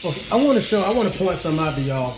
Okay, I want to point something out to y'all.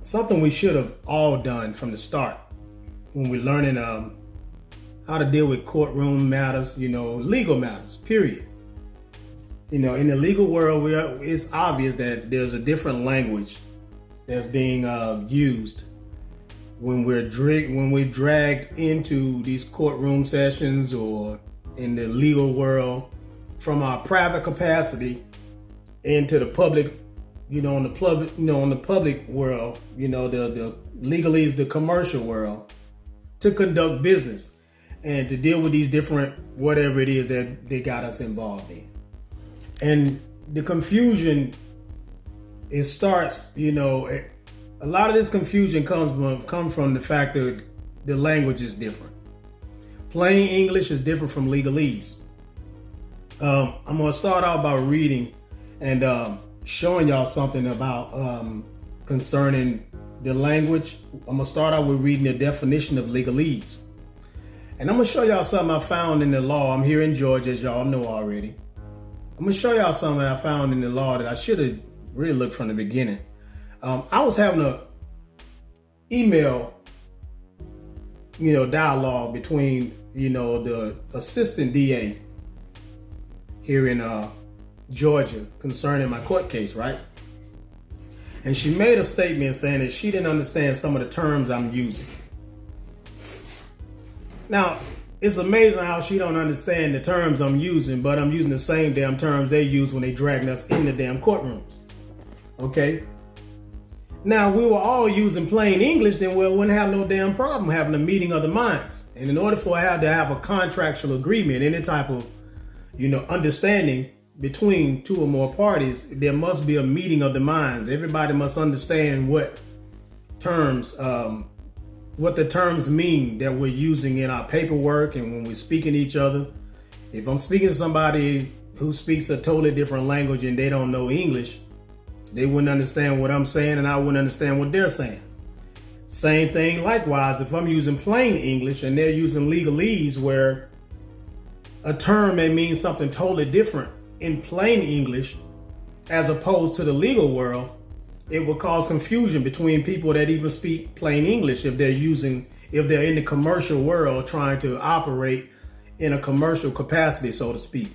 Something we should have all done from the start when we're learning how to deal with courtroom matters, legal matters, period. In the legal world, it's obvious that there's a different language that's being used when we're dragged into these courtroom sessions or in the legal world from our private capacity into the public, on the public world, the legalese, the commercial world, to conduct business and to deal with these different whatever it is that they got us involved in. And the confusion, it starts, a lot of this confusion comes from the fact that the language is different. Plain English is different from legalese. I'm going to start out by reading and showing y'all something about concerning the language. I'm going to start out with reading the definition of legalese. And I'm going to show y'all something I found in the law. I'm here in Georgia, as y'all know already. I'm going to show y'all something I found in the law that I should have really looked from the beginning. I was having a email, dialogue between, the assistant DA here in Georgia concerning my court case, right? And she made a statement saying that she didn't understand some of the terms I'm using. Now, it's amazing how she don't understand the terms I'm using, but I'm using the same damn terms they use when they dragging us in the damn courtrooms. Okay? Now, we were all using plain English, then we wouldn't have no damn problem having a meeting of the minds. And in order for her to have a contractual agreement, any type of, understanding between two or more parties, there must be a meeting of the minds. Everybody must understand what the terms mean that we're using in our paperwork and when we're speaking to each other. If I'm speaking to somebody who speaks a totally different language and they don't know English, they wouldn't understand what I'm saying and I wouldn't understand what they're saying. Same thing likewise, if I'm using plain English and they're using legalese, where a term may mean something totally different in plain English as opposed to the legal world, it will cause confusion between people that even speak plain English if they're in the commercial world trying to operate in a commercial capacity, so to speak.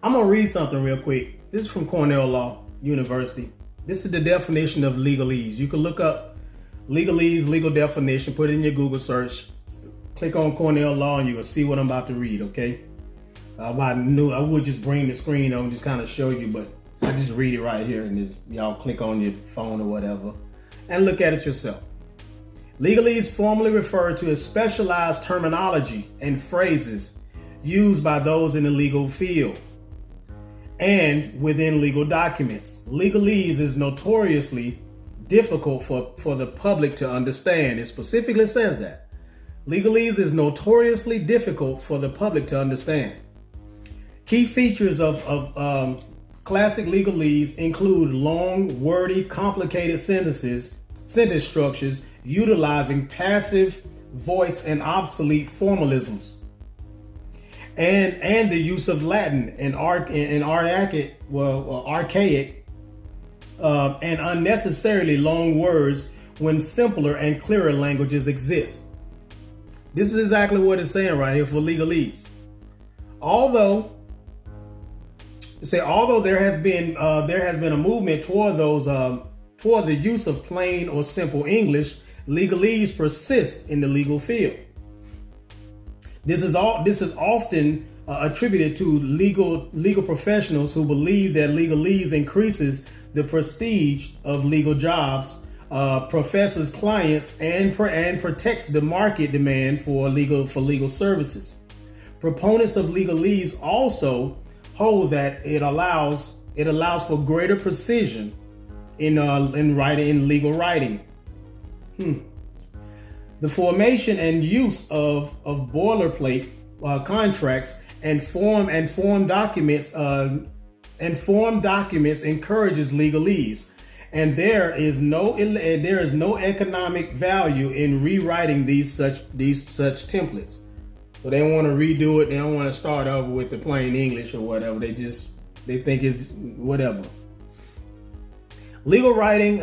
I'm going to read something real quick. This is from Cornell Law University. This is the definition of legalese. You can look up legalese, legal definition, put it in your Google search, click on Cornell Law, and you will see what I'm about to read, okay? I would just bring the screen up and just kind of show you, but I just read it right here, and just, y'all click on your phone or whatever and look at it yourself. Legalese formally referred to as specialized terminology and phrases used by those in the legal field and within legal documents. Legalese is notoriously difficult for the public to understand. It specifically says that. Legalese is notoriously difficult for the public to understand. Key features of classic legalese include long, wordy, complicated sentence structures utilizing passive voice and obsolete formalisms, and the use of Latin and archaic and unnecessarily long words when simpler and clearer languages exist. This is exactly what it's saying right here for legalese. Although there has been a movement toward the use of plain or simple English, legalese persists in the legal field. This is often attributed to legal professionals who believe that legalese increases the prestige of legal jobs, professes clients, and protects the market demand for legal services. Proponents of legalese also hold that it allows for greater precision in legal writing. The formation and use of boilerplate contracts and form documents encourages legalese, and there is no economic value in rewriting these such templates. So they don't want to redo it. They don't want to start over with the plain English or whatever. They think it's whatever. Legal writing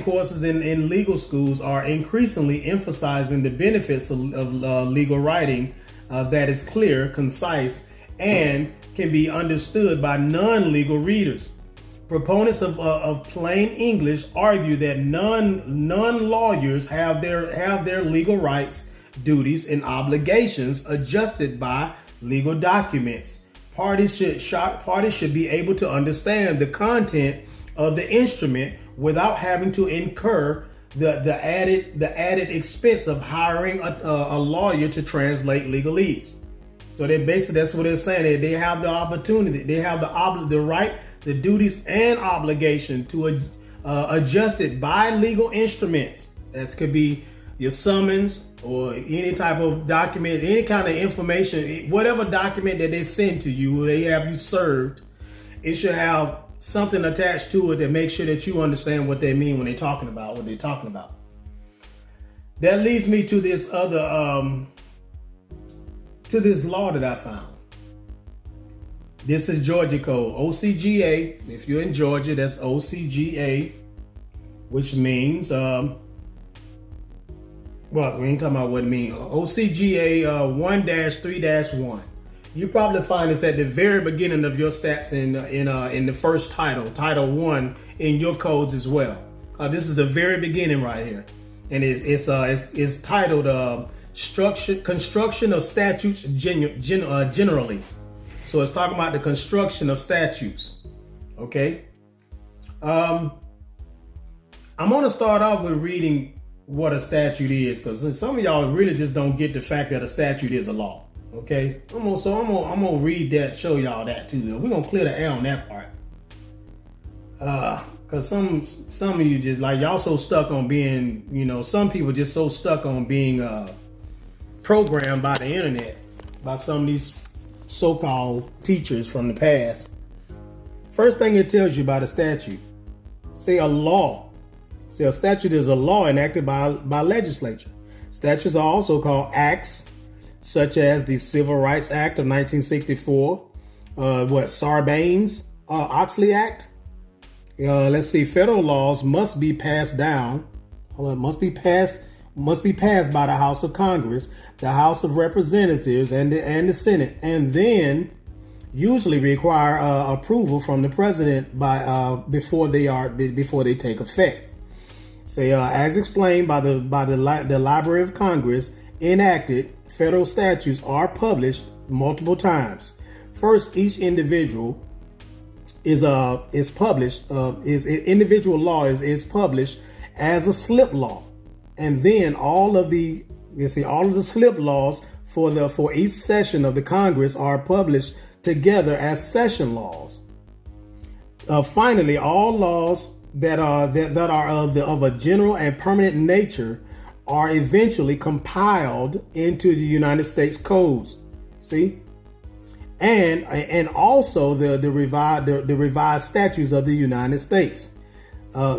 courses in legal schools are increasingly emphasizing the benefits of legal writing that is clear, concise, and can be understood by non-legal readers. Proponents of plain English argue that non-lawyers have their legal rights, duties, and obligations adjusted by legal documents. Parties should be able to understand the content of the instrument without having to incur the added expense of hiring a lawyer to translate legalese. So that's what they're saying. They have the opportunity, they have the right, the duties and obligation to adjust it by legal instruments. That could be your summons or any type of document, any kind of information, whatever document that they send to you, they have you served. It should have something attached to it that makes sure that you understand what they mean when they're talking about what they're talking about. That leads me to this other to this law that I found. This is Georgia Code, OCGA. If you're in Georgia, that's OCGA, which means, well, we ain't talking about what it means. OCGA 1-3-1. You probably find this at the very beginning of your stats in the first title 1 in your codes as well. This is the very beginning right here, and it's titled construction of statutes generally. So it's talking about the construction of statutes. Okay. I'm going to start off with reading what a statute is, because some of y'all really just don't get the fact that a statute is a law. Okay. I'm gonna read that, show y'all that too. We're gonna clear the air on that part. Because some of you just like, y'all so stuck on being, some people just so stuck on being programmed by the internet, by some of these so-called teachers from the past. First thing it tells you about a statute, say a law. Say a statute is a law enacted by legislature. Statutes are also called acts, such as the Civil Rights Act of 1964, Sarbanes-Oxley Act. Let's see, federal laws must be passed down. Must be passed by the House of Congress, the House of Representatives, and the Senate, and then usually require approval from the president before they take effect. Say, as explained by the Library of Congress, enacted federal statutes are published multiple times. First, each individual individual law is published as a slip law. And then all of the slip laws for each session of the Congress are published together as session laws. Finally, all laws that are of a general and permanent nature are eventually compiled into the United States codes. See, and also the revised statutes of the United States.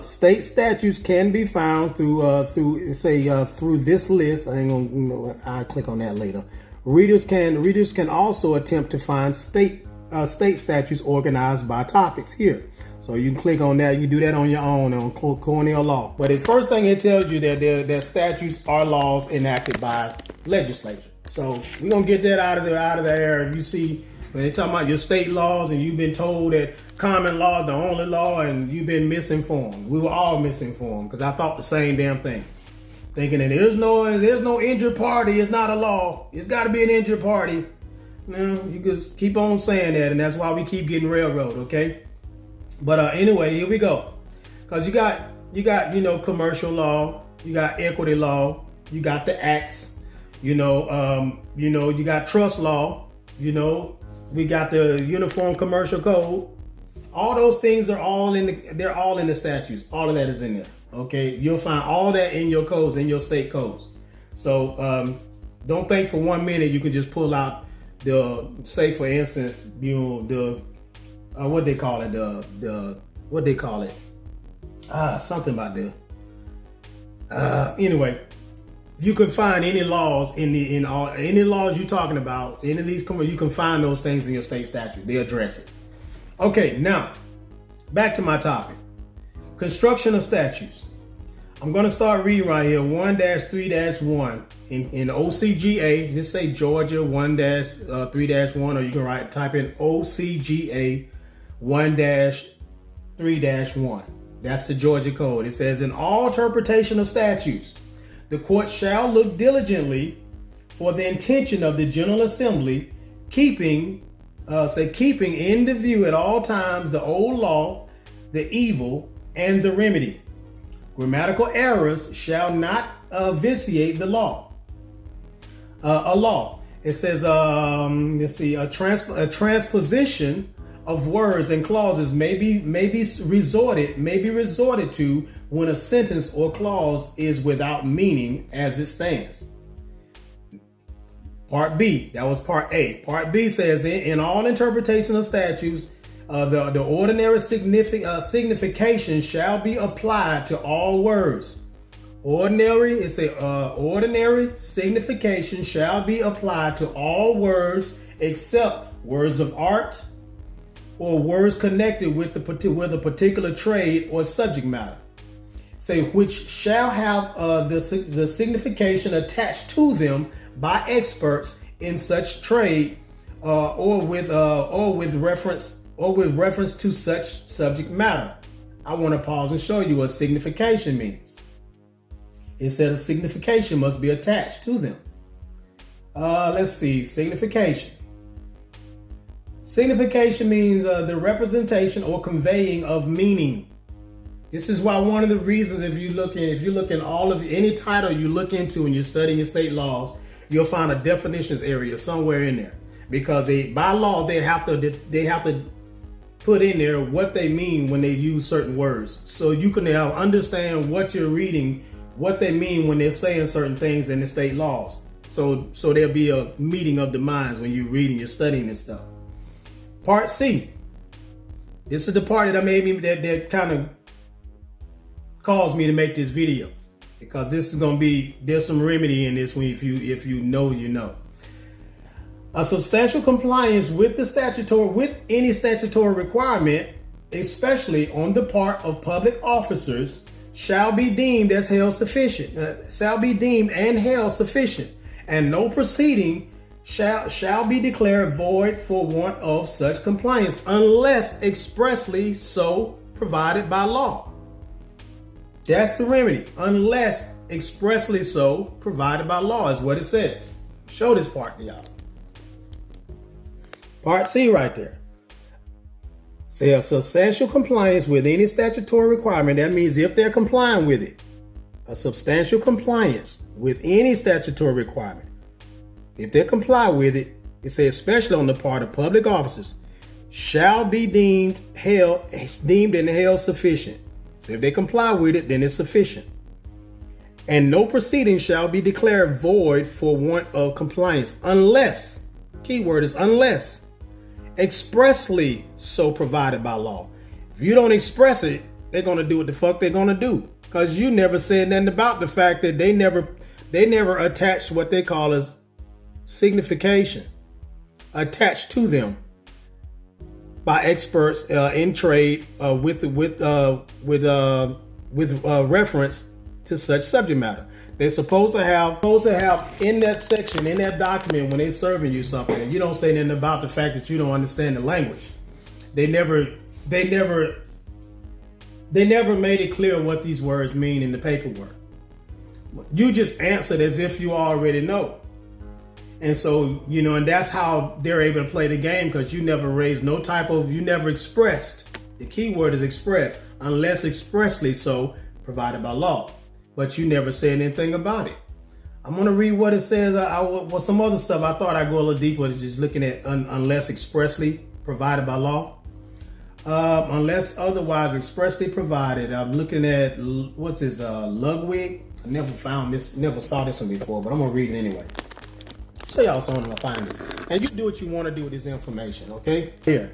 State statutes can be found through this list. I'll click on that later. Readers can also attempt to find state statutes organized by topics here. So you can click on that. You can do that on your own on Colonial Law. But the first thing it tells you that statutes are laws enacted by legislature. So we're gonna get that out of the air. If you see when they're talking about your state laws and you've been told that common law is the only law and you've been misinformed. We were all misinformed because I thought the same damn thing. Thinking that there's no injured party, it's not a law. It's got to be an injured party. No, you just keep on saying that, and that's why we keep getting railroaded, okay? But anyway, here we go. Because you got commercial law, you got equity law, you got the acts, you got trust law, we got the Uniform Commercial Code. All those things are all in the statutes. All of that is in there. Okay, you'll find all that in your codes, in your state codes. So don't think for 1 minute you can just pull out say for instance, what they call it, something about anyway, you can find any laws any laws you're talking about, any of these, you can find those things in your state statute. They address it. Okay, now back to my topic. Construction of statutes. I'm going to start reading right here, 1-3-1 in OCGA. Just say Georgia 1-3-1, or you can type in OCGA 1-3-1. That's the Georgia code. It says, in all interpretation of statutes, the court shall look diligently for the intention of the General Assembly, keeping in the view at all times the old law, the evil, and the remedy. Grammatical errors shall not vitiate the law. A law. It says, a transposition of words and clauses may be resorted to when a sentence or clause is without meaning as it stands. Part B, that was part A. Part B says, in all interpretation of statutes, the ordinary signification shall be applied to all words. Ordinary signification shall be applied to all words except words of art or words connected with a particular trade or subject matter. Which shall have the signification attached to them by experts in such trade or with reference to such subject matter. I want to pause and show you what signification means. It said a signification must be attached to them. Let's see, signification. Signification means the representation or conveying of meaning. This is why one of the reasons, if you look in all of any title you look into and you're studying your state laws, you'll find a definitions area somewhere in there, because by law they have to put in there what they mean when they use certain words, so you can now understand what you're reading, what they mean when they're saying certain things in the state laws. So there'll be a meeting of the minds when you're reading, you're studying this stuff. Part C. This is the part that kind of caused me to make this video, because this is going to be, there's some remedy in this one. If you know, you know. A substantial compliance with any statutory requirement, especially on the part of public officers, shall be deemed and held sufficient, and no proceeding shall be declared void for want of such compliance, unless expressly so provided by law. That's the remedy. Unless expressly so provided by law is what it says. Show this part to y'all. Part C right there. Say a substantial compliance with any statutory requirement. That means if they're complying with it. A substantial compliance with any statutory requirement. If they comply with it, it says especially on the part of public officers, shall be deemed and held sufficient. So if they comply with it, then it's sufficient. And no proceeding shall be declared void for want of compliance, unless, keyword is unless, expressly so provided by law. If you don't express it, they're going to do what the fuck they're going to do. Because you never said nothing about the fact that they never attached what they call as signification attached to them by experts in trade with reference to such subject matter. They're supposed to have in that section, in that document, when they're serving you something, and you don't say nothing about the fact that you don't understand the language. They never made it clear what these words mean in the paperwork. You just answered as if you already know. And so, and that's how they're able to play the game, because you never you never expressed. The key word is express, unless expressly so provided by law. But you never said anything about it. I'm going to read what it says. Some other stuff, I thought I'd go a little deeper, just looking at unless expressly provided by law. Unless otherwise expressly provided. I'm looking at, what's this, Ludwig? I never saw this one before, but I'm going to read it anyway. Show y'all something when I find this. And you do what you want to do with this information, okay? Here.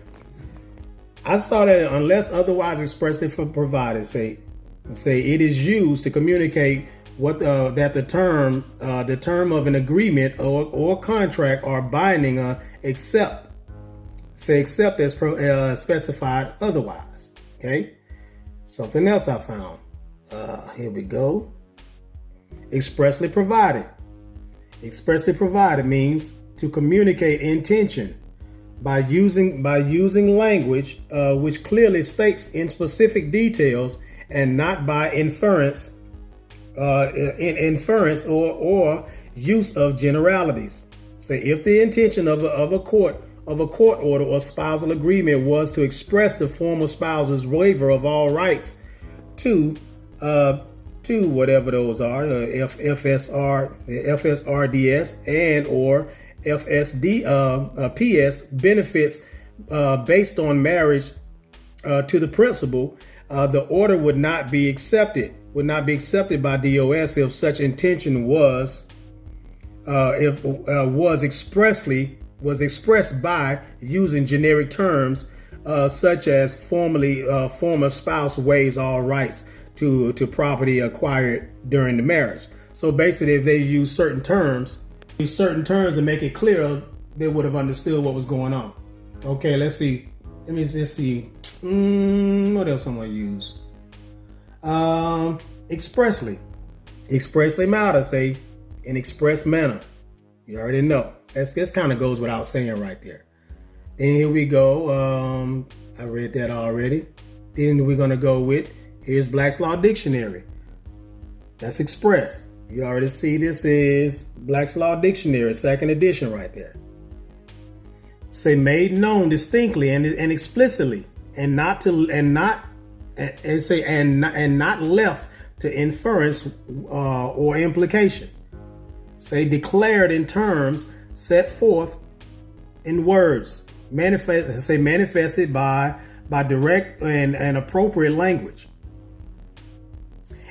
I saw that unless otherwise expressly provided, say it is used to communicate what that the term of an agreement or contract are binding except as specified otherwise. Okay. Something else I found. Here we go. Expressly provided. Expressly provided means to communicate intention by using language which clearly states in specific details and not by inference or use of generalities. Say if the intention of a court order or spousal agreement was to express the former spouse's waiver of all rights to whatever those are, FSRDS and or PS benefits based on marriage to the principal, the order would not be accepted by DOS if such intention was expressed by using generic terms such as former spouse waives all rights to property acquired during the marriage. So basically, if they use certain terms and make it clear, they would have understood what was going on. Okay, let's see. Let me just see. What else I'm gonna use? Expressly. Expressly matter, say in express manner. You already know. This kind of goes without saying right there. Then here we go. I read that already. Then we're gonna go with, here's Black's Law Dictionary. That's express. You already see this is Black's Law Dictionary, second edition right there. Say made known distinctly and explicitly, and not left to inference or implication. Say declared in terms set forth in words. Manifested by direct and appropriate language,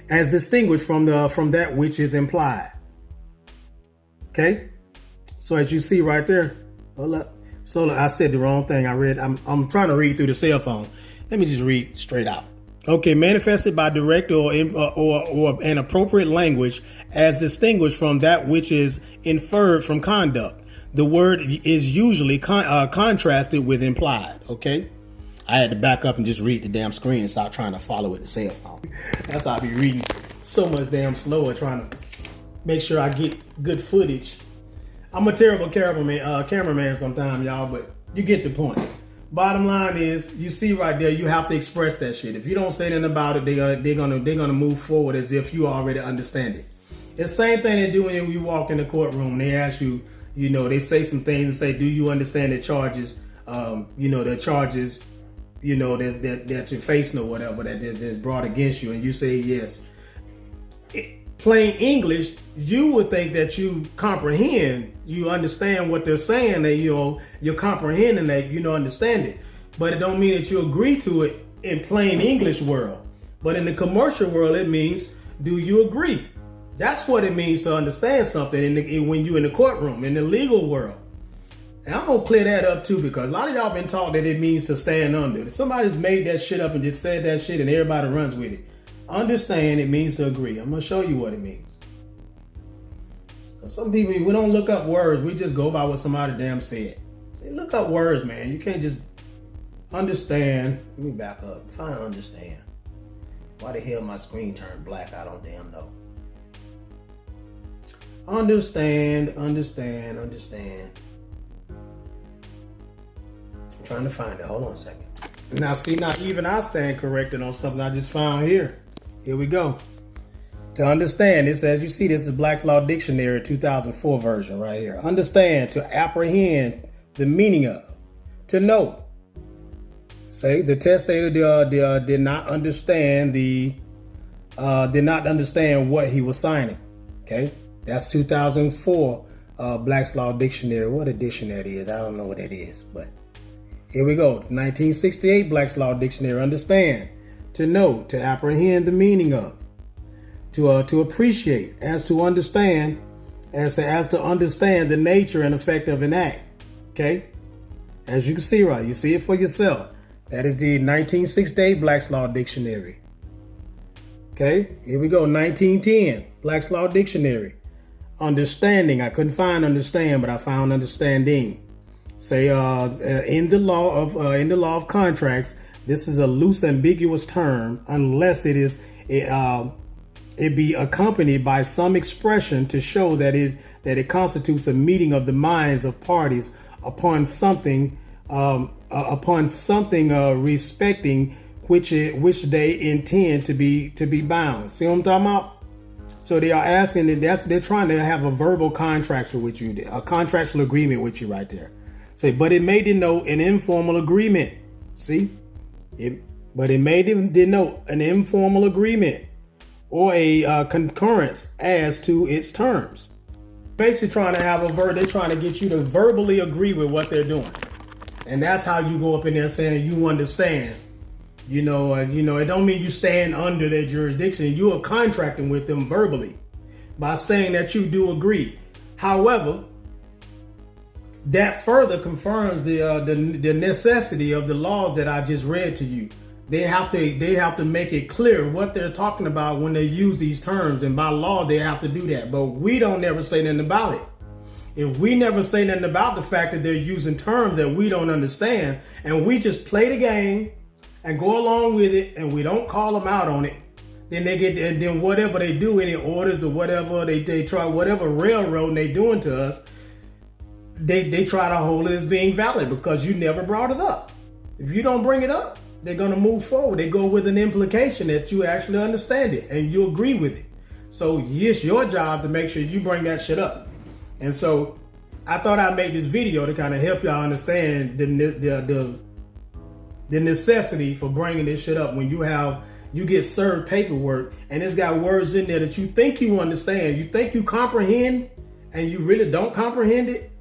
as distinguished from that which is implied. Okay, so as you see right there, hold up. So I said the wrong thing. I'm trying to read through the cell phone. Let me just read straight out. Okay, manifested by direct or an appropriate language, as distinguished from that which is inferred from conduct. The word is usually contrasted with implied. Okay, I had to back up and just read the damn screen and stop trying to follow with the cell phone. That's how I be reading so much damn slower, trying to make sure I get good footage. I'm a terrible cameraman sometimes, y'all, but you get the point. Bottom line is, you see right there, you have to express that shit. If you don't say anything about it, they're gonna move forward as if you already understand it. It's the same thing they do when you walk in the courtroom. They ask you, they say some things and say, do you understand the charges? The charges, that you're facing or whatever that's brought against you, and you say yes. Plain English, you would think that you comprehend, you understand what they're saying, that you're comprehending that, understand it. But it don't mean that you agree to it in plain English world. But in the commercial world, it means, do you agree? That's what it means to understand something when you're in the courtroom, in the legal world. And I'm gonna clear that up too, because a lot of y'all been taught that it means to stand under. Somebody's made that shit up and just said that shit and everybody runs with it. Understand, it means to agree. I'm gonna show you what it means. Some people, we don't look up words, we just go by what somebody damn said. Say, look up words, man. You can't just understand. Let me back up. Find understand. Why the hell my screen turned black? I don't damn know. Understand. I'm trying to find it. Hold on a second. Now even I stand corrected on something I just found here. Here we go. To understand this, as you see, this is Black's Law Dictionary 2004 version right here. Understand, to apprehend the meaning of, to know. Say the testator did not understand what he was signing. Okay, that's 2004 Black's Law Dictionary. What edition that is? I don't know what that is, but here we go. 1968 Black's Law Dictionary. Understand, to know, to apprehend the meaning of, to appreciate, as to understand, as to understand the nature and effect of an act. Okay, as you can see, right, you see it for yourself. That is the 1968 Black's Law Dictionary. Okay, here we go. 1910 Black's Law Dictionary. Understanding. I couldn't find understand, but I found understanding. Say in the law of contracts, This is a loose, ambiguous term unless it be accompanied by some expression to show that it constitutes a meeting of the minds of parties upon something respecting which they intend to be bound. See what I'm talking about? So they are asking that they're trying to have a verbal contract with you, a contractual agreement with you right there. Say, but it may denote an informal agreement. See, but it may denote an informal agreement or a concurrence as to its terms. Basically, trying to have they're trying to get you to verbally agree with what they're doing, and that's how you go up in there saying you understand. It don't mean you stand under their jurisdiction. You are contracting with them verbally by saying that you do agree. However, that further confirms the necessity of the laws that I just read to you. They have to make it clear what they're talking about when they use these terms, and by law they have to do that. But we don't never say nothing about it. If we never say nothing about the fact that they're using terms that we don't understand, and we just play the game and go along with it, and we don't call them out on it, then then whatever they do, any orders or whatever they try, whatever railroad they doing to us, they try to hold it as being valid because you never brought it up. If you don't bring it up, they're gonna move forward. They go with an implication that you actually understand it and you agree with it. So it's your job to make sure you bring that shit up. And so I thought I'd make this video to kind of help y'all understand the necessity for bringing this shit up when you get served paperwork and it's got words in there that you think you understand, you think you comprehend, and you really don't comprehend it.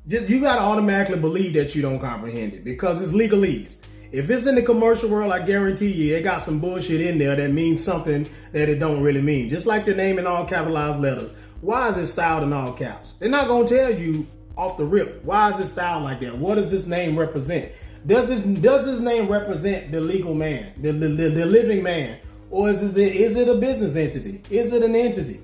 You got to automatically believe that you don't comprehend it because it's legalese. If it's in the commercial world, I guarantee you, it got some bullshit in there that means something that it don't really mean. Just like the name in all capitalized letters. Why is it styled in all caps? They're not going to tell you off the rip. Why is it styled like that? What does this name represent? Does this name represent the legal man, the living man, or is it a business entity? Is it an entity?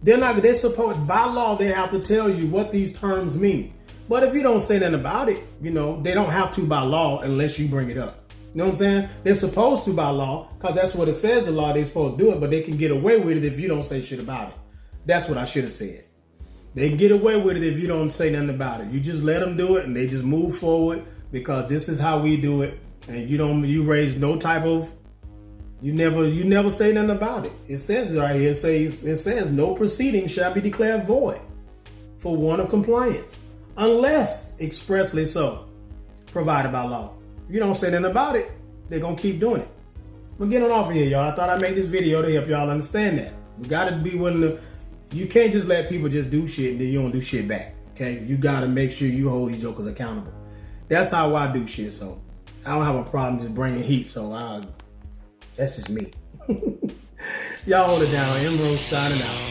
They're supposed, by law, they have to tell you what these terms mean. But if you don't say nothing about it, they don't have to by law unless you bring it up. You know what I'm saying? They're supposed to by law because that's what it says the law. They're supposed to do it, but they can get away with it if you don't say shit about it. That's what I should have said. They can get away with it if you don't say nothing about it. You just let them do it and they just move forward because this is how we do it. And you raise no type of, you never say nothing about it. It says right here, it says no proceeding shall be declared void for want of compliance unless expressly so provided by law. If you don't say nothing about it, they're going to keep doing it. But getting off of here, y'all. I thought I'd make this video to help y'all understand that. You got to be willing to, you can't just let people just do shit and then you don't do shit back. Okay? You got to make sure you hold these jokers accountable. That's how I do shit. So I don't have a problem just bringing heat. So that's just me. Y'all hold it down. Emerald signing out.